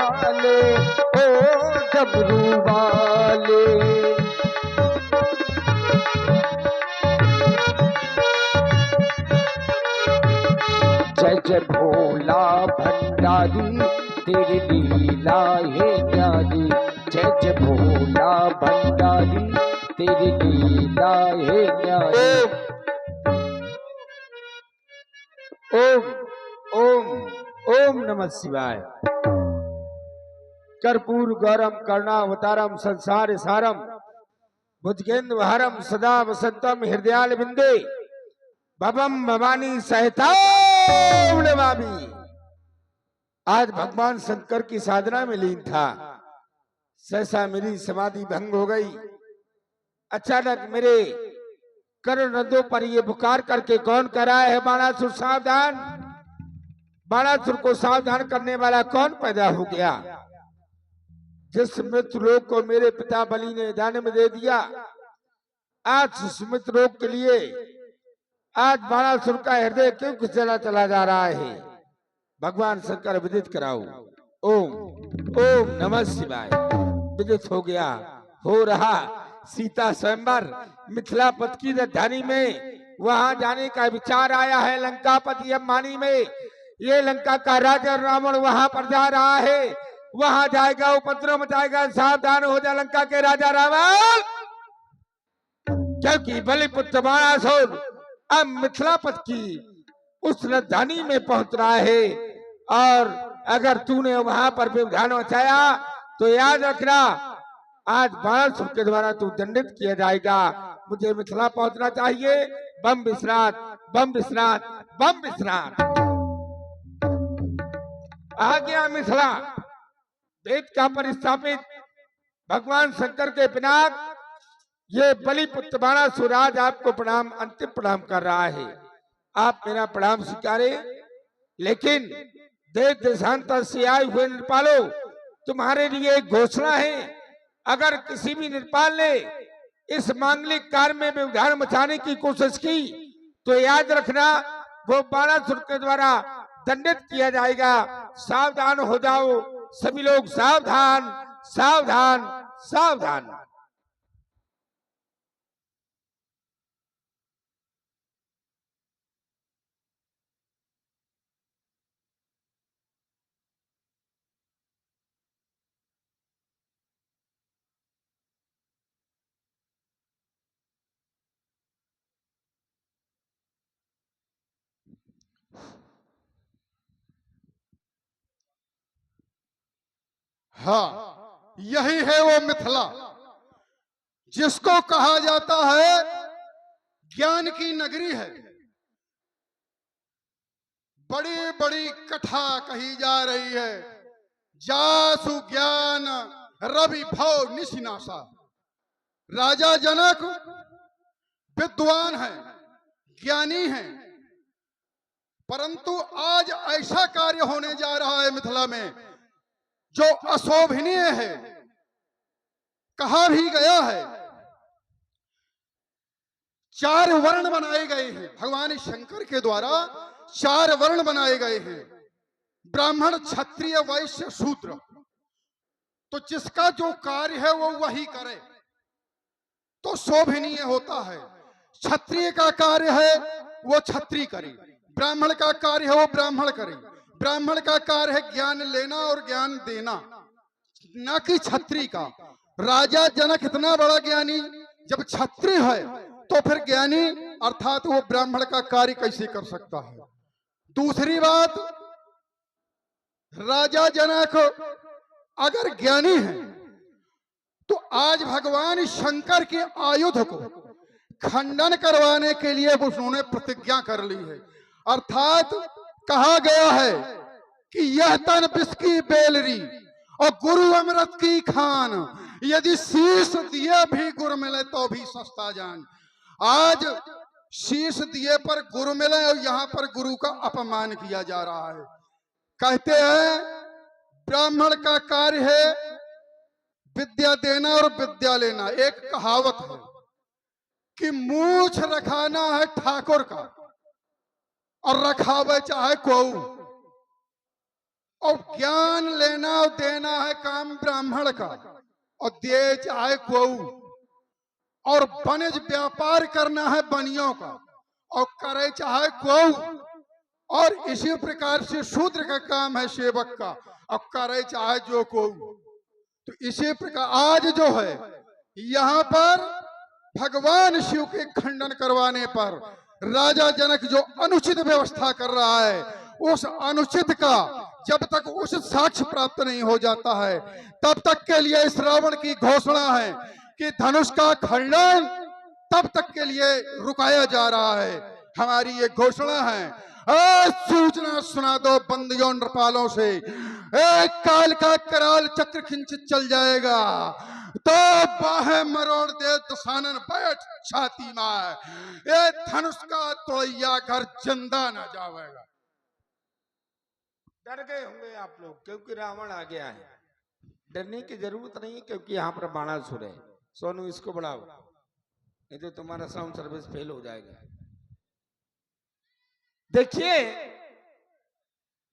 वाले, ओ डमरू वाले। जय जय भोला भंडारी, तेरी लीला है न्यारी। जय जय भोला भंडारी, तेरी लीला है न्यारी। ओम ओम ओम नमः शिवाय। कर्पूर गौरम करुणावतारम संसार सारम, भुजगेन्द्रहारम सदा वसंतम हृदयाल बिंदे, भवम भवानी सहिता नमामि। आज भगवान शंकर की साधना में लीन था, सहसा मेरी समाधि भंग हो गई। अचानक मेरे कर्ण रंधों पर ये पुकार करके कौन कर रहा है, बाणासुर सावधान। बाणासुर को सावधान करने वाला कौन पैदा हो गया? जिस मृत्यु लोक को मेरे पिता बलि ने दान में दे दिया, आज सुमित लोक के लिए आज बाणासुर का हृदय क्यों चला चला जा रहा है? भगवान शंकर विदित कराओ। ओम ओम नमः शिवाय। विदित हो गया, हो रहा। सीता स्वयंवर मिथिलापति की राजधानी में वहां जाने का विचार आया है। लंकापति अंबानी में ये लंका का राजा रावण वहां पर जा रहा है। वहां जाएगा, उपद्रव मचाएगा। सावधान हो जा लंका के राजा रावण, क्योंकि बलिपुत्र बाणासुर अब मिथिलापति की उस राजधानी में पहुंच रहा है। और अगर तूने वहां पर व्यवधान मचाया तो याद रखना, आज बाणासुर के द्वारा तू दंडित किया जाएगा। मुझे मिथिला पहुंचना चाहिए। बम विश्रांत, बम विश्रांत, बम विश्रांत। आ गया मिथिला, वेद का परिस्थापित भगवान शंकर के पिनाक ये बलिपुत्र बाणासुर आज आपको प्रणाम, अंतिम प्रणाम कर रहा है। आप मेरा प्रणाम स्वीकारे। लेकिन देश देशांतर से आए हुए निर्पालो, तुम्हारे लिए एक घोषणा है। अगर किसी भी निर्पाल ने इस मांगलिक कार्य में व्यवधान मचाने की कोशिश की तो याद रखना, वो बाणासुर के द्वारा दंडित किया जाएगा। सावधान हो जाओ सभी लोग, सावधान सावधान सावधान। हाँ, यही है वो मिथिला जिसको कहा जाता है ज्ञान की नगरी है। बड़ी बड़ी कथा कही जा रही है। जासु ज्ञान रवि भव निशिनासा। राजा जनक विद्वान है, ज्ञानी है, परंतु आज ऐसा कार्य होने जा रहा है मिथिला में जो अशोभनीय है। कहा भी गया है, 4 वर्ण बनाए गए हैं भगवान शंकर के द्वारा। 4 वर्ण बनाए गए हैं, ब्राह्मण क्षत्रिय वैश्य शूद्र। तो जिसका जो कार्य है वो वही करे तो शोभनीय होता है। क्षत्रिय का कार्य है वो क्षत्रिय करे, ब्राह्मण का कार्य है वो ब्राह्मण करे। ब्राह्मण का कार्य है ज्ञान लेना और ज्ञान देना, न कि क्षत्रिय का। राजा जनक इतना बड़ा ज्ञानी जब क्षत्रिय है तो फिर ज्ञानी अर्थात वो ब्राह्मण का कार्य कैसे कर सकता है? दूसरी बात, राजा जनक अगर ज्ञानी है तो आज भगवान शंकर के आयुध को खंडन करवाने के लिए उन्होंने प्रतिज्ञा कर ली है। अर्थात कहा गया है कि यह तन विष की बेलरी और गुरु अमृत की खान, यदि शीश दिए भी गुरु मिले तो भी सस्ता जान। आज शीश दिए पर गुरु मिले और यहाँ पर गुरु का अपमान किया जा रहा है। कहते हैं ब्राह्मण का कार्य है विद्या देना और विद्या लेना। एक कहावत है कि मूछ रखाना है ठाकुर का और रखावे चाहे कोऊ, और ज्ञान लेना और देना है काम ब्राह्मण का, और दे चाहे कोऊ, और वनिज व्यापार करना है बनियों का, और करे चाहे कोऊ। और इसी प्रकार से शूद्र का काम है सेवक का, और करे चाहे जो कोऊ। तो इसी प्रकार आज जो है यहाँ पर भगवान शिव के खंडन करवाने पर राजा जनक जो अनुचित व्यवस्था कर रहा है, उस अनुचित का जब तक उचित साक्ष्य प्राप्त नहीं हो जाता है, तब तक के लिए इस रावण की घोषणा है कि धनुष का खंडन तब तक के लिए रुकाया जा रहा है। हमारी ये घोषणा है, सूचना सुना दो बंदियों नृपालों से, एक काल का कराल चक्र खिंचित चल जाएगा, तो बाहें मरोड़ दे दशानन बैठ छाती मार, ये धनुष का तोड़िया घर जिंदा न जाएगा। डर गए होंगे आप लोग, क्योंकि रावण आ गया है। डरने की जरूरत नहीं, क्योंकि यहाँ पर बाणासुर है। सोनू इसको बढ़ाओ, नहीं तो तुम्हारा साउंड सर्विस फेल हो जाएगा। देखिए,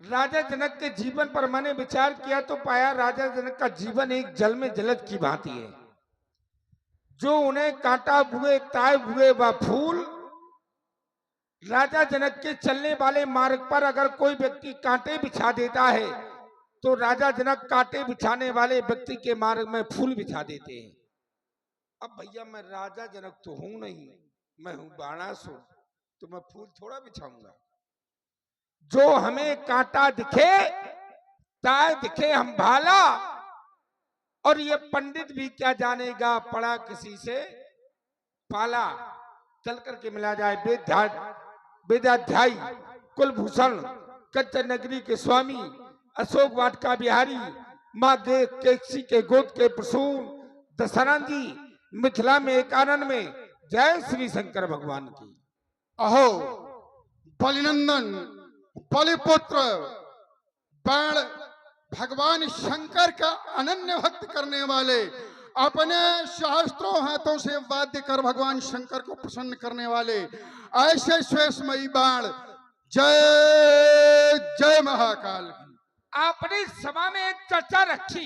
राजा जनक के जीवन पर मैंने विचार किया तो पाया राजा जनक का जीवन एक जल में जलद की भांति है। जो उन्हें कांटा हुए ताए हुए व फूल, राजा जनक के चलने वाले मार्ग पर अगर कोई व्यक्ति कांटे बिछा देता है तो राजा जनक कांटे बिछाने वाले व्यक्ति के मार्ग में फूल बिछा देते हैं। अब भैया मैं राजा जनक तो हूं नहीं, मैं हूं बाणासुर, तो मैं फूल थोड़ा बिछाऊंगा। जो हमें कांटा दिखे, ताए दिखे, हम भाला, और ये पंडित भी क्या जानेगा पढ़ा किसी से पाला। चल करके मिला जाए वेदाध्यायी कुलभूषण कच्चर नगरी के स्वामी अशोक वाटिका बिहारी माँ देव केसी के गोद के प्रसून दशरथ जी मिथिला में एकानन में। जय श्री शंकर भगवान की। अहो बलिनंदन बलिपुत्र बाण भगवान शंकर का अनन्य भक्त करने वाले, अपने शास्त्रों हाथों से वाद्य कर भगवान शंकर को प्रसन्न करने वाले ऐसे श्वेतमयी बाण, जय जय महाकाल की। आपने सभा में एक चर्चा रखी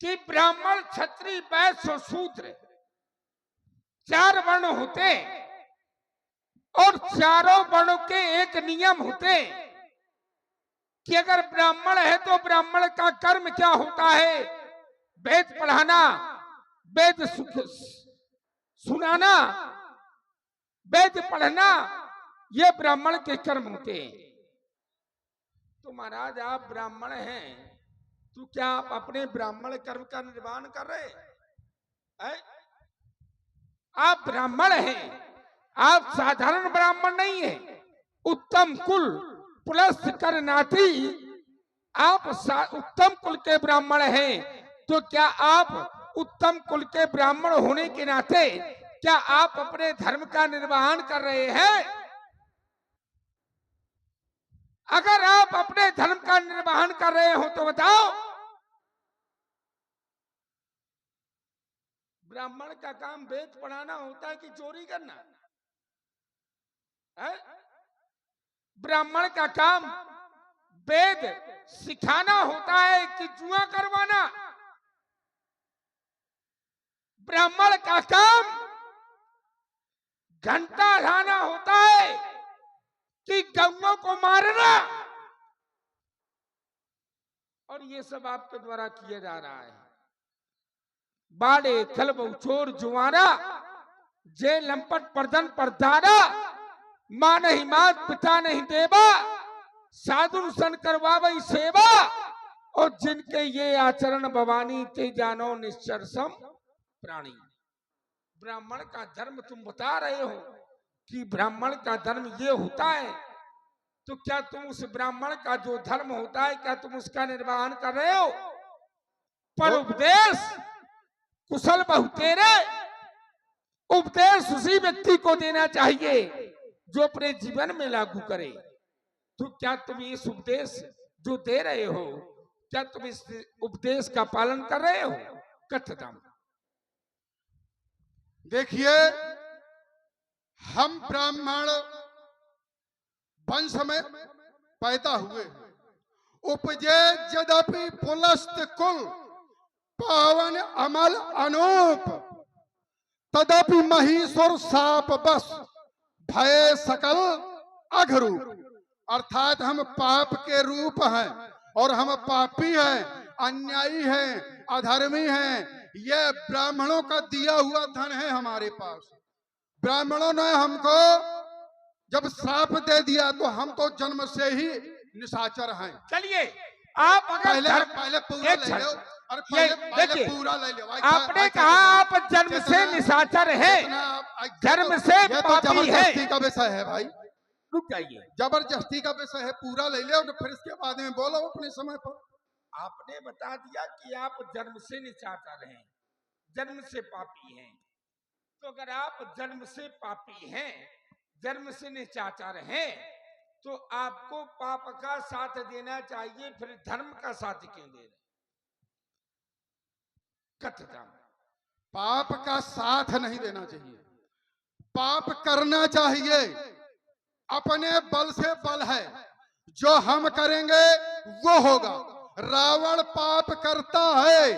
कि ब्राह्मण क्षत्रिय वैश्य और शूद्र 4 वर्ण होते और चारों वर्णों के एक नियम होते कि अगर ब्राह्मण है तो ब्राह्मण का कर्म क्या होता है? वेद पढ़ाना, वेद सुनाना, वेद पढ़ना, ये ब्राह्मण के कर्म होते हैं। तो महाराज आप ब्राह्मण हैं, तो क्या आप अपने ब्राह्मण कर्म का निर्वाह कर रहे हैं? आप ब्राह्मण हैं, आप साधारण ब्राह्मण नहीं है, उत्तम कुल प्लस कर नाती, आप उत्तम कुल के ब्राह्मण हैं। तो क्या आप उत्तम कुल के ब्राह्मण होने के नाते क्या आप अपने धर्म का निर्वहन कर रहे हैं? अगर आप अपने धर्म का निर्वहन कर रहे हो तो बताओ, ब्राह्मण का काम वेद पढ़ाना होता है कि चोरी करना है? ब्राह्मण का काम वेद सिखाना होता है कि जुआ करवाना? ब्राह्मण का काम घंटा लाना होता है कि गौओं को मारना? और ये सब आपके द्वारा किया जा रहा है। बाड़े खलबो चोर जुआरा, जे लंपट परदन परदारा, मां नहीं मात पिता नहीं देवा, साधु सन करवावई सेवा, और जिनके ये आचरण भवानी ते जानो निश्चर सम प्राणी। ब्राह्मण का धर्म तुम बता रहे हो कि ब्राह्मण का धर्म ये होता है, तो क्या तुम उस ब्राह्मण का जो धर्म होता है क्या तुम उसका निर्वहन कर रहे हो? पर उपदेश कुशल बहु तेरे, उपदेश उसी व्यक्ति को देना चाहिए जो अपने जीवन में लागू करे। तो क्या तुम इस उपदेश जो दे रहे हो, क्या तुम इस उपदेश का पालन कर रहे हो? कथतम। देखिए, हम ब्राह्मण वंश में पैदा हुए, उपजे यद्यपि पुलस्त कुल पावन अमल अनूप, तदपि महीसुर साप बस भय सकल अघरूप। अर्थात हम पाप के रूप हैं और हम पापी हैं, अन्यायी हैं, अधर्मी हैं। ये ब्राह्मणों का दिया हुआ धन है हमारे पास। ब्राह्मणों ने हमको जब श्राप दे दिया तो हम तो जन्म से ही निशाचर हैं। चलिए आप अगर पहले पूरा एक ले क्षण, लो। अरे ये पहले देखिए, पूरा ले लो। आपने कहा आप जन्म से निशाचर हैं, जन्म से ये तो पापी जबरदस्ती है। का विषय है भाई, रुक जाइए, जबरदस्ती का विषय है। पूरा ले लो तो फिर इसके बाद में बोलो अपने समय पर। आपने बता दिया कि आप जन्म से निशाचर हैं, जन्म से पापी हैं। तो अगर आप जन्म से पापी हैं, जन्म से निशाचर हैं, तो आपको पाप का साथ देना चाहिए, फिर धर्म का साथ क्यों दे रहे? कथता पाप का साथ नहीं देना चाहिए, पाप करना चाहिए। अपने बल से बल है, जो हम करेंगे वो होगा। रावण पाप करता है,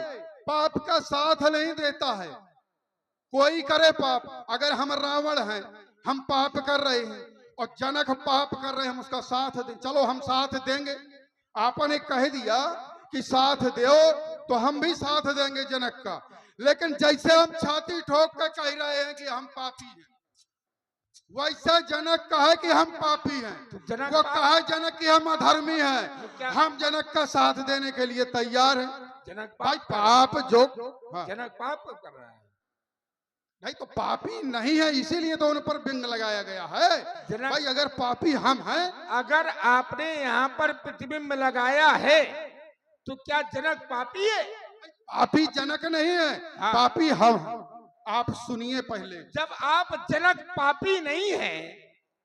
पाप का साथ नहीं देता है। कोई करे पाप, अगर हम रावण हैं, हम पाप कर रहे हैं और जनक पाप कर रहे हैं, हम उसका साथ दें। चलो हम साथ देंगे। आपने कह दिया कि साथ दो तो हम भी साथ देंगे जनक का। लेकिन जैसे हम छाती ठोक कर कह रहे हैं कि हम पापी हैं, वैसे जनक कहे कि हम पापी हैं, वो कहे जनक कि हम अधर्मी हैं, हम जनक का साथ देने के लिए तैयार हैं। जनक भाई पाप जो जनक पाप कर रहा है, नहीं तो पापी नहीं है, इसीलिए तो उन पर बिंग लगाया गया है। भाई अगर पापी हम हैं, अगर आपने यहाँ पर प्रतिबिंब लगाया है तो क्या जनक पापी है? पापी जनक नहीं है, हाँ। पापी हम हैं। आप सुनिए पहले। जब आप जनक पापी नहीं है,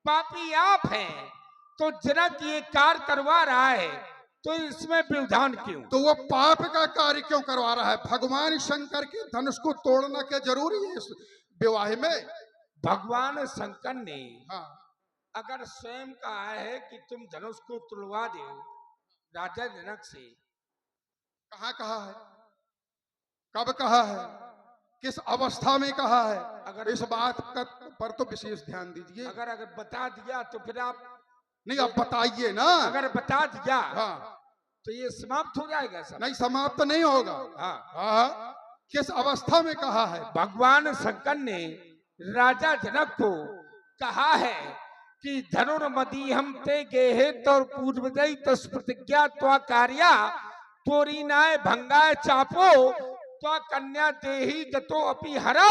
पापी आप हैं, तो जनक ये कार्य करवा रहा है, तो इसमें व्यवधान क्यों? तो वो पाप का कार्य क्यों करवा रहा है? भगवान शंकर के धनुष को तोड़ना क्या जरूरी है इस विवाह में? भगवान शंकर ने हाँ। अगर स्वयं कहा है कि तुम धनुष को तुड़वा दो राजा जनक से, कहाँ कहा है, कब कहा है, किस अवस्था में कहा है? अगर इस बात पर तो विशेष ध्यान दीजिए। अगर बता दिया तो फिर आप नहीं, आप बताइए ना। अगर बता दिया हाँ, तो ये समाप्त हो जाएगा सब। नहीं समाप्त तो नहीं होगा। हाँ, हाँ, किस अवस्था में कहा है? भगवान शंकर ने राजा जनक को कहा है कि धनुर्मदी हम ते गेहे तो पूर्वजय तस् प्रतिज्ञा त्वा कार्या तोरी नाय भंगाय चापो त्वा कन्या देही गतो अपि हरा।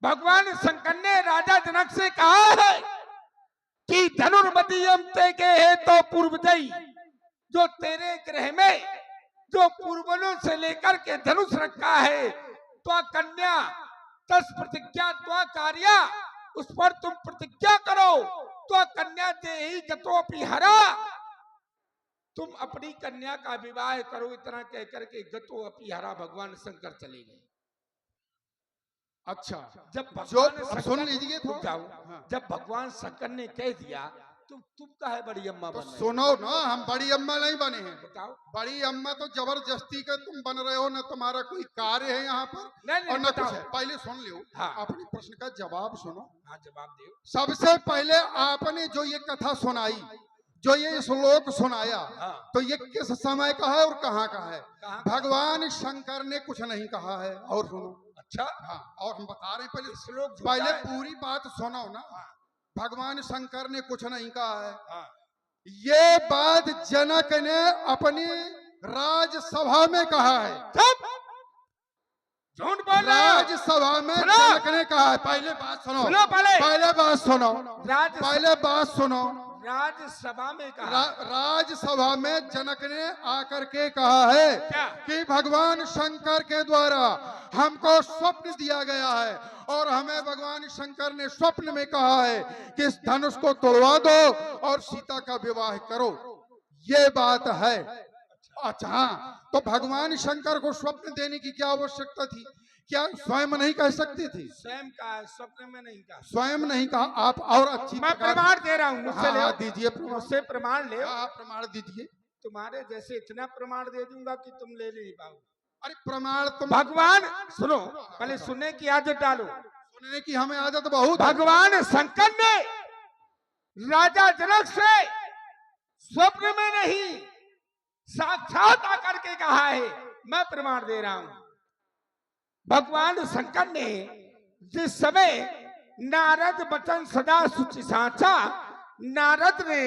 भगवान शंकर ने राजा जनक से कहा है कि धनुर्मदी हम ते गेहे तो पूर्वजय, जो तेरे ग्रह में जो पूर्वजों से लेकर के धनुष रखा है, त्वा कन्या तस् प्रतिज्ञा त्वा कार्या, उस पर तुम प्रतिज्ञा करो, तो कन्या देही गतो अपि हरा, तुम अपनी कन्या का विवाह करो। इतना कहकर के गतो अपि हरा भगवान शंकर चले गए। अच्छा, जब जो भगवान सुन लीजिए रुक जाओ, हाँ। जब भगवान शंकर ने कह दिया तुम कहे बड़ी अम्मा तो बन रहे हो? सुनो ना, हम बड़ी अम्मा नहीं बने हैं। बताओ। बड़ी अम्मा तो जबरदस्ती के तुम बन रहे हो, ना तुम्हारा कोई कार्य है यहाँ पर नहीं, और ना बताओ। कुछ है। पहले सुन लो। हाँ। अपने प्रश्न का जवाब सुनो। हाँ, जवाब दो। सबसे पहले आपने जो ये कथा सुनाई, जो ये श्लोक सुनाया, हाँ। तो ये किस समय का है और कहाँ का है? कहाँ? भगवान शंकर ने कुछ नहीं कहा है। और सुनो। अच्छा, हाँ, और हम बता रहे हैं पहले श्लोक पहले पूरी बात सुनो ना। भगवान शंकर ने कुछ नहीं कहा है। हाँ। ये बात जनक ने अपनी राजसभा में कहा है। झूठ बोल रहे हो। राजसभा में सुनो। जनक ने कहा है। पहले बात सुनो, सुनो पहले। पहले बात सुनो, राज पहले बात सुनो। राज्यसभा में कहा राजसभा में जनक ने आकर के कहा है क्या? कि भगवान शंकर के द्वारा हमको स्वप्न दिया गया है और हमें भगवान शंकर ने स्वप्न में कहा है कि इस धनुष को तोड़वा दो और सीता का विवाह करो। ये बात है। अच्छा, तो भगवान शंकर को स्वप्न देने की क्या आवश्यकता थी? क्या स्वयं नहीं कह सकती थी? स्वयं का स्वप्न में नहीं कहा। स्वयं नहीं कहा। आप और अच्छी मैं प्रकार- प्रमाण दे रहा हूँ, मुझसे हाँ, ले हाँ, दीजिए प्रमाण। मुझसे प्रमाण ले। हाँ, प्रमाण दीजिए। तुम्हारे जैसे इतना प्रमाण दे दूंगा कि तुम ले नहीं पाओ। अरे प्रमाण तुम भगवान सुनो, पहले सुनने की आदत डालो। सुनने की हमें आदत बहुत है। भगवान शंकर ने राजा जनक से स्वप्न में नहीं साक्षात आकर के कहा है, मैं प्रमाण दे रहा हूं। भगवान शंकर ने जिस समय नारद वचन सदा सुचि साचा, नारद ने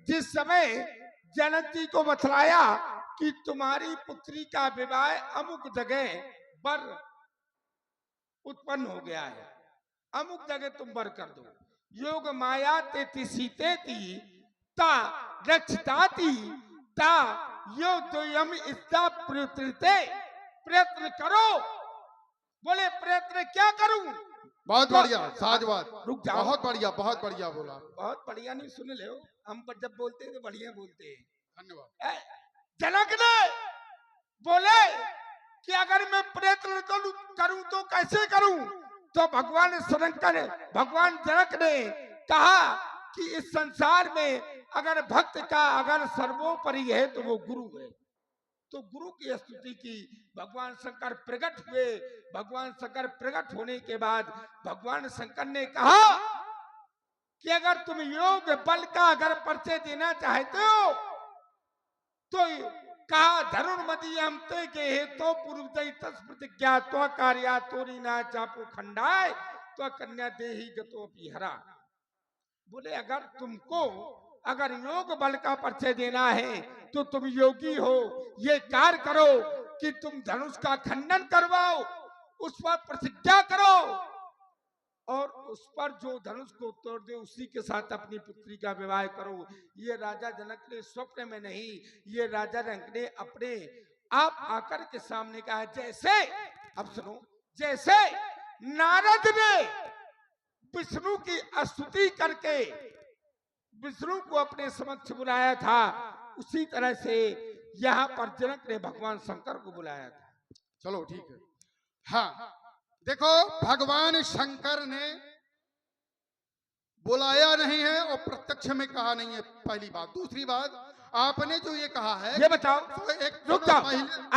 जिस समय जनक जी को बतलाया कि तुम्हारी पुत्री का विवाह अमुक जगह वर उत्पन्न हो गया है, अमुक जगह तुम वर कर दो। योग माया तेती सीतेती ता रक्षताती ता यो द्वयम इस्ता प्रयुत्रते। प्रयत्न करो। बोले प्रयत्न क्या करूं? बहुत बढ़िया साजवाद। रुक जाओ। बहुत बढ़िया बोला। बहुत बढ़िया नहीं, सुन ले। हम पर जब बोलते हैं तो बढ़िया बोलते हैं। धन्यवाद। जनक ने बोले कि अगर मैं प्रयत्न करूं तो कैसे करूं? तो भगवान जनक ने कहा कि इस संसार में अगर भक्त का अगर सर्वोपरि है तो वो गुरु है। तो गुरु की स्तुति की। भगवान शंकर प्रकट हुए। भगवान शंकर प्रकट होने के बाद भगवान शंकर ने कहा कि अगर तुम योग बल का अगर परिचय देना चाहते हो तो कहा धनुर्मति हम ते के तो पूर्वजय तस् प्रतिज्ञा तो कार्या तोरी ना चापो खंडाए तो कन्या देही गतो हरा। बोले अगर तुमको अगर योग बल का परिचय देना है तो तुम योगी हो, ये कार्य करो कि तुम धनुष का खंडन करवाओ, उस पर प्रतिज्ञा करो और उस पर जो धनुष को तोड़ दे उसी के साथ अपनी पुत्री का विवाह करो। ये राजा जनक ने स्वप्न में नहीं, ये राजा जनक ने अपने आप आकर के सामने कहा। जैसे अब सुनो, जैसे नारद ने विष्णु की स्तुति करके विष्णु को अपने समक्ष बुलाया था, उसी तरह से यहाँ पर जनक ने भगवान शंकर को बुलाया था। चलो ठीक है। हाँ देखो, भगवान शंकर ने बुलाया नहीं है और प्रत्यक्ष में कहा नहीं है, पहली बात। दूसरी बात, आपने जो ये कहा है, ये बताओ। तो एक रुक जाओ।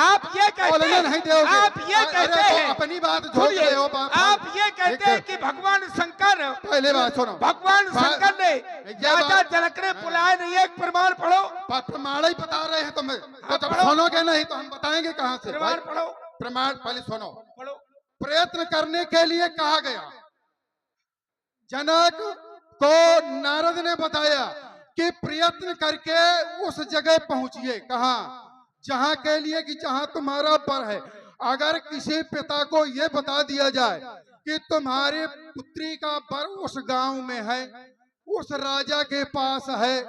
आप ये कहते हैं, नहीं दोगे। आप ये कहते हैं, अपनी बात जोड़ रहे हो। आप ये कहते हैं कि भगवान शंकर, पहले बात सुनो, भगवान शंकर ने राजा जनक ने बुलाया नहीं है। एक प्रमाण पढ़ो। प्रमाण ही बता रहे हैं तुम्हें, तो जब सुनोगे नहीं तो हम बताएंगे कहां से। प्रमाण पढ़ो। प्रमाण पहले सुनो। पढ़ो। प्रयत्न करने के लिए कहा गया। जनक को नारद ने बताया कि प्रयत्न करके उस जगह पहुंचिए। कहा? जहां के लिए कि जहां तुम्हारा वर है। अगर किसी पिता को यह बता दिया जाए कि तुम्हारी पुत्री का वर उस गांव में है, उस राजा के पास है,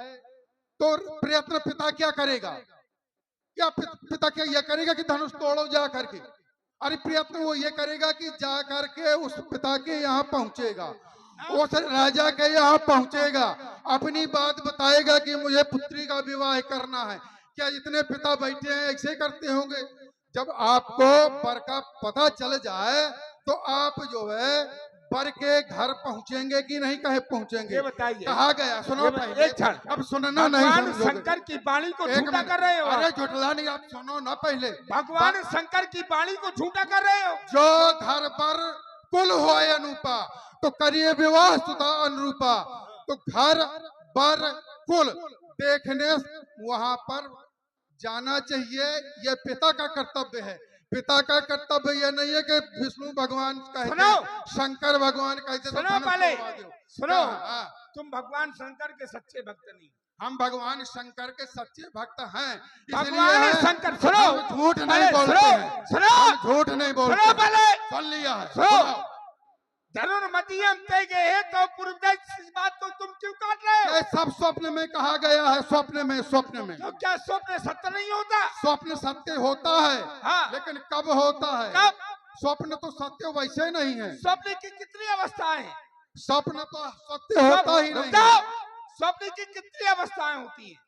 तो प्रयत्न पिता क्या करेगा? क्या पिता क्या यह करेगा कि धनुष तोड़ो जा करके? अरे प्रयत्न वो ये करेगा कि जा करके उस पिता के यहाँ पहुंचेगा, उस राजा के यहाँ पहुंचेगा, अपनी बात बताएगा कि मुझे पुत्री का विवाह करना है। क्या जितने पिता बैठे हैं ऐसे करते होंगे? जब आपको वर का पता चल जाए तो आप जो है वर के घर पहुंचेंगे कि नहीं? कहे पहुंचेंगे? ये बताइए। कहा गया। सुनो पहले, अब सुनना नहीं। भगवान शंकर की वाणी को झूठा कर रहे हो। अरे झुठला नहीं, आप सुनो ना पहले। भगवान शंकर की वाणी को झूठा कर रहे हो। जो घर पर कुल हो अनुपा तो करिए विवाह सुता अनुरूपा। तो घर पर कुल देखने वहां पर जाना चाहिए, ये पिता का कर्तव्य है। पिता का कर्तव्य यह नहीं है कि विष्णु भगवान कहते हैं, शंकर भगवान कहते हैं। सुनो पहले, सुनो। हाँ। तुम भगवान शंकर के सच्चे भक्त नहीं। हम भगवान शंकर के सच्चे भक्त हैं। भगवान शंकर, सुनो, झूठ नहीं बोलते हैं। सुनो, झूठ नहीं बोलते। सुनो पहले, सुन लिया है। सुनो। धनुर्मति हम ते गए हैं तो पूर्वज इस बात को तुम क्यों काट रहे हो? ये सब स्वप्न में कहा गया है। स्वप्न में तो क्या स्वप्न सत्य नहीं होता? स्वप्न सत्य होता है। हाँ। लेकिन कब होता है? कब? स्वप्न तो सत्य वैसे नहीं है। स्वप्न की कितनी अवस्थाएं? स्वप्न तो सत्य होता ही नहीं है। स्वप्न की कितनी अवस्थाएं होती हैं?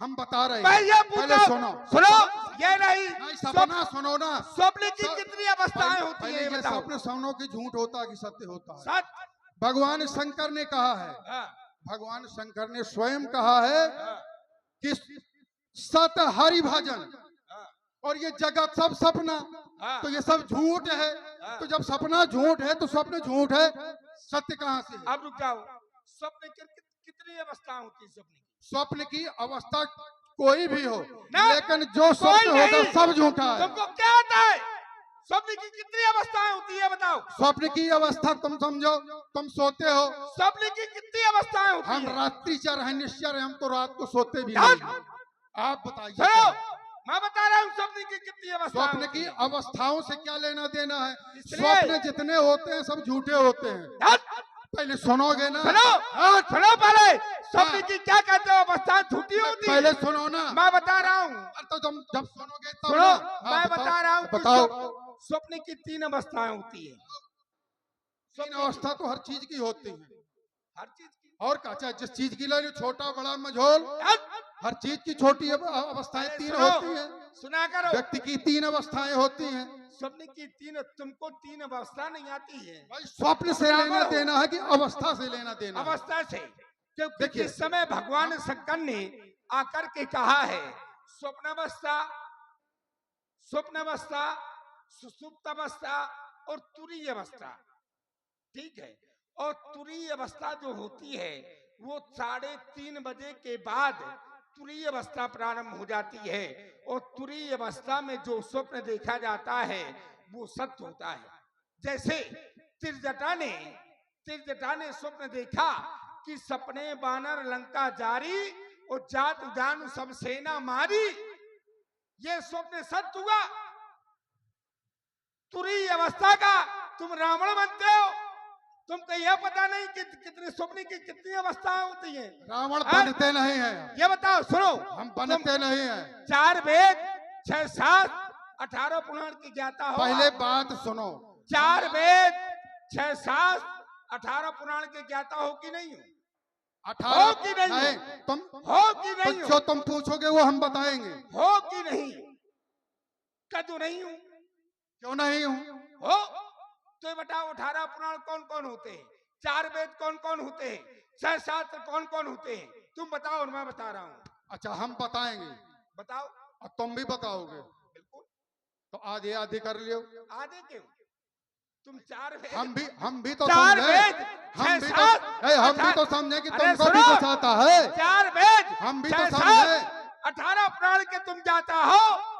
हम बता रहे मैं हैं। ये पहले पूछा, सुनो। सुनो। ये नहीं नहीं, सपना सुनो ना। स्वप्न की कितनी अवस्थाएं होती पहले है ये ये बताओ। सपने सुनो कि झूठ होता है कि सत्य होता है। सत्य। भगवान शंकर ने कहा है, हाँ, भगवान शंकर ने स्वयं कहा है हाँ, कि सत हरि भजन हाँ, और ये जगत सब सपना, हाँ, तो ये सब झूठ है। हाँ। तो जब सपना झूठ है तो स्वप्न झूठ है, सत्य कहाँ से है? अब रुक जाओ। स्वप्न की कितनी अवस्था होती है स्वप्न की? स्वप्न की अवस्था कोई भी हो, ना, लेकिन जो कोई स्वप्न होगा नहीं। सब झूठा है। तुमको क्या आता है? स्वप्न की कितनी अवस्थाएं होती है बताओ। स्वप्न की अवस्था तुम समझो, तुम सोते हो, स्वप्न की कितनी अवस्थाएं होती हम है? रात्रिचर हैं, निश्चर हैं, हम तो रात को सोते भी ध्यान। नहीं। आप बताइए सुनो, क्या? मैं बता रहा हूँ स्वप्न की कितनी अवस्थाएं स्वप्न होती की है। अवस्थाओं से क्या लेना देना है? इसलिए- स्वप्न जितने होते हैं सब झूठे होते हैं। ध्यान। पहले सुनोगे ना। सुनो, हाँ, सुनो पहले। स्वप्न हाँ। की क्या कहते हो अवस्था झूठी होती है? पहले सुनो ना। मैं बता रहा हूँ। तो तुम जब सुनोगे तब सुनो, ना। हाँ, मैं बताओ, बता रहा हूँ कि बताओ। स्वप्न की 3 अवस्थाएं होती है। तीन अवस्था तो हर चीज की होती है। हर चीज की। और का चाहे जिस चीज की ले लो, छोटा बड़ा मझोल, हर चीज की छोटी अवस्थाएं तीन सुनो, होती हैं। सुना करो। व्यक्ति की 3 अवस्थाएं होती हैं। स्वप्न की 3, तुमको 3 अवस्था नहीं आती है। भाई स्वप्न से लेना देना है कि अवस्था से लेना देना है? अवस्था से। क्योंकि देखिए। जिस समय भगवान शंकर ने आकर के कहा है स्वप्नावस्था, स्वप्नावस्था, सुषुप्त अवस्था और तुरीय अवस्था, ठीक है। और तुरीय अवस्था जो होती है वो 3:30 बजे के बाद तुरीय अवस्था प्रारंभ हो जाती है। और तुरीय अवस्था में जो स्वप्न देखा जाता है वो सत्य होता है। जैसे त्रिजटा ने स्वप्न देखा कि सपने बानर लंका जारी और जात उजान सब सेना मारी। ये स्वप्न सत्य हुआ तुरीय अवस्था का। तुम रावण बनते हो, तुमको यह पता नहीं कि कितने स्वप्न की कितनी अवस्थाएं होती हैं। रावण हाँ? बनते नहीं हैं। ये बताओ, सुनो। हम बनते नहीं हैं। 4 वेद 6 शास्त्र 18 पुराण की ज्ञाता हो। पहले बात सुनो। 4 वेद 6 शास्त्र 18 पुराण के ज्ञाता हो कि नहीं हो? 18 हो कि नहीं? नहीं, तुम हो कि तो नहीं जो हो? तुम पूछोगे वो हम बताएंगे। हो कि नहीं? कदू नहीं हूं? क्यों नहीं हूँ? हो तो ये बताओ 18 पुराण कौन कौन होते हैं? 4 वेद कौन कौन होते हैं? 6 शास्त्र कौन कौन होते हैं? तुम बताओ और मैं बता रहा हूँ। अच्छा, हम बताएंगे बताओ। और तुम भी बताओगे। बिल्कुल। तो आधे आधे कर लियो। आधे क्यों? तुम 4 वेद, हम भी तो 4 समझे। वेद हम 6 भी शास्त्र, तो हम भी तो 18 समझे कि अरे तुमको भी सुनो, कुछ आता है। 4 वेद हम भी 6 तो शास्त्र समझे। 18 पुराण के तुम जाता हो।